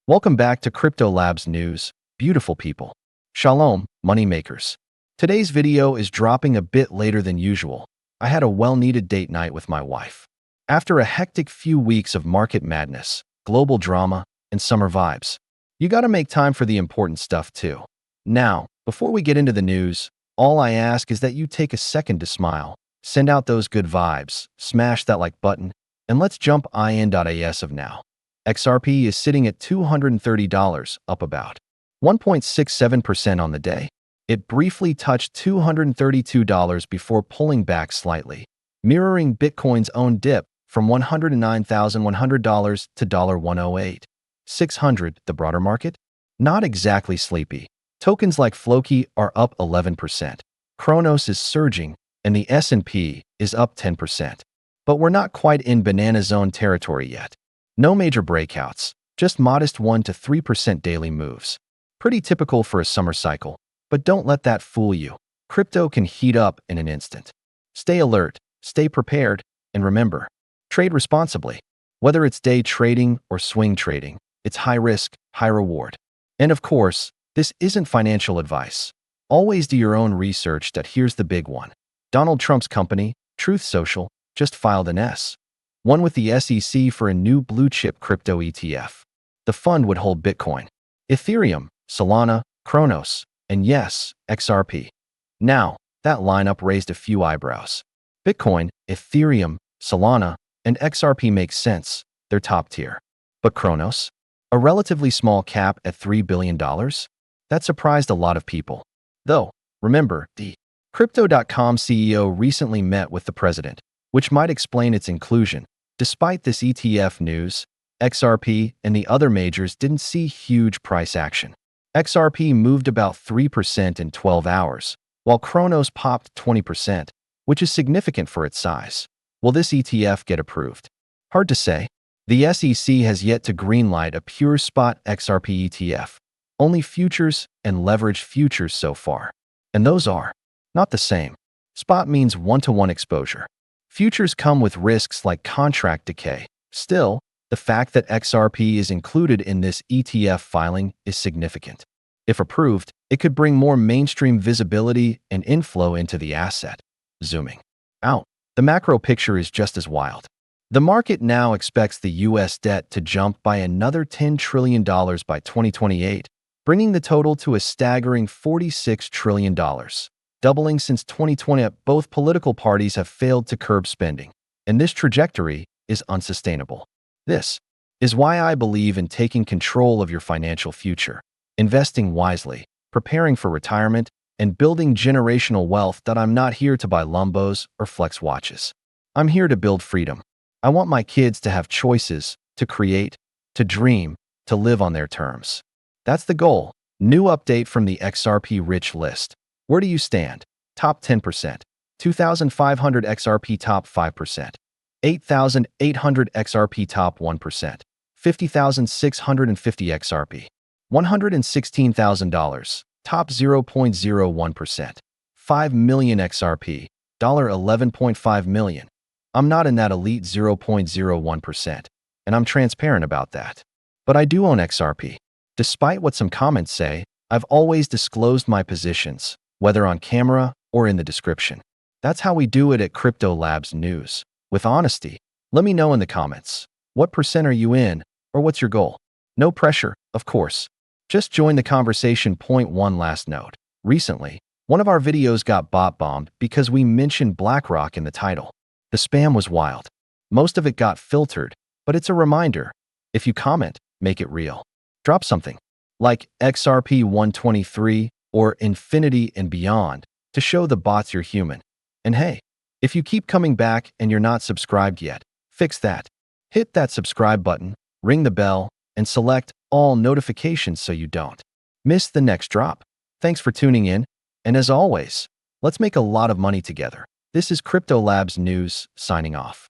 Welcome back to Crypto Labs News, beautiful people. Shalom, moneymakers. Today's video is dropping a bit later than usual. I had a well-needed date night with my wife. After a hectic few weeks of market madness, global drama, and summer vibes, you gotta make time for the important stuff too. Now, before we get into the news, all I ask is that you take a second to smile, send out those good vibes, smash that like button, and let's jump in.as of now. XRP is sitting at $230, up about 1.67% on the day. It briefly touched $232 before pulling back slightly, mirroring Bitcoin's own dip from $109,100 to $108,600. The broader market? Not exactly sleepy. Tokens like Floki are up 11%. Kronos is surging, and the S&P is up 10%. But we're not quite in banana zone territory yet. No major breakouts, just modest 1 to 3% daily moves. Pretty typical for a summer cycle, but don't let that fool you. Crypto can heat up in an instant. Stay alert, stay prepared, and remember, trade responsibly. Whether it's day trading or swing trading, it's high risk, high reward. And of course, this isn't financial advice. Always do your own research. Here's the big one. Donald Trump's company, Truth Social, just filed an S-1 with the SEC for a new blue-chip crypto ETF. The fund would hold Bitcoin, Ethereum, Solana, Kronos, and yes, XRP. Now, that lineup raised a few eyebrows. Bitcoin, Ethereum, Solana, and XRP makes sense. They're top tier. But Kronos? A relatively small cap at $3 billion? That surprised a lot of people. Though, remember, the Crypto.com CEO recently met with the president, which might explain its inclusion. Despite this ETF news, XRP and the other majors didn't see huge price action. XRP moved about 3% in 12 hours, while Kronos popped 20%, which is significant for its size. Will this ETF get approved? Hard to say. The SEC has yet to greenlight a pure spot XRP ETF. Only futures and leveraged futures so far. And those are not the same. Spot means one-to-one exposure. Futures come with risks like contract decay. Still, the fact that XRP is included in this ETF filing is significant. If approved, it could bring more mainstream visibility and inflow into the asset. Zooming out, the macro picture is just as wild. The market now expects the U.S. debt to jump by another $10 trillion by 2028, bringing the total to a staggering $46 trillion. Doubling since 2020, both political parties have failed to curb spending, and this trajectory is unsustainable. This is why I believe in taking control of your financial future, investing wisely, preparing for retirement, and building generational wealth. I'm not here to buy Lumbos or flex watches. I'm here to build freedom. I want my kids to have choices, to create, to dream, to live on their terms. That's the goal. New update from the XRP Rich List. Where do you stand? Top 10%. 2,500 XRP top 5%. 8,800 XRP top 1%. 50,650 XRP. $116,000. Top 0.01%. 5 million XRP. $11.5 million. I'm not in that elite 0.01%, and I'm transparent about that. But I do own XRP. Despite what some comments say, I've always disclosed my positions, whether on camera or in the description. That's how we do it at Crypto Labs News. With honesty, let me know in the comments. What percent are you in, or what's your goal? No pressure, of course. Just join the conversation. Point one last note. Recently, one of our videos got bot bombed because we mentioned BlackRock in the title. The spam was wild. Most of it got filtered, but it's a reminder. If you comment, make it real. Drop something like XRP 123 or infinity and beyond to show the bots you're human. And hey, if you keep coming back and you're not subscribed yet, fix that. Hit that subscribe button, ring the bell, and select all notifications so you don't miss the next drop. Thanks for tuning in, and as always, let's make a lot of money together. This is Crypto Labs News, signing off.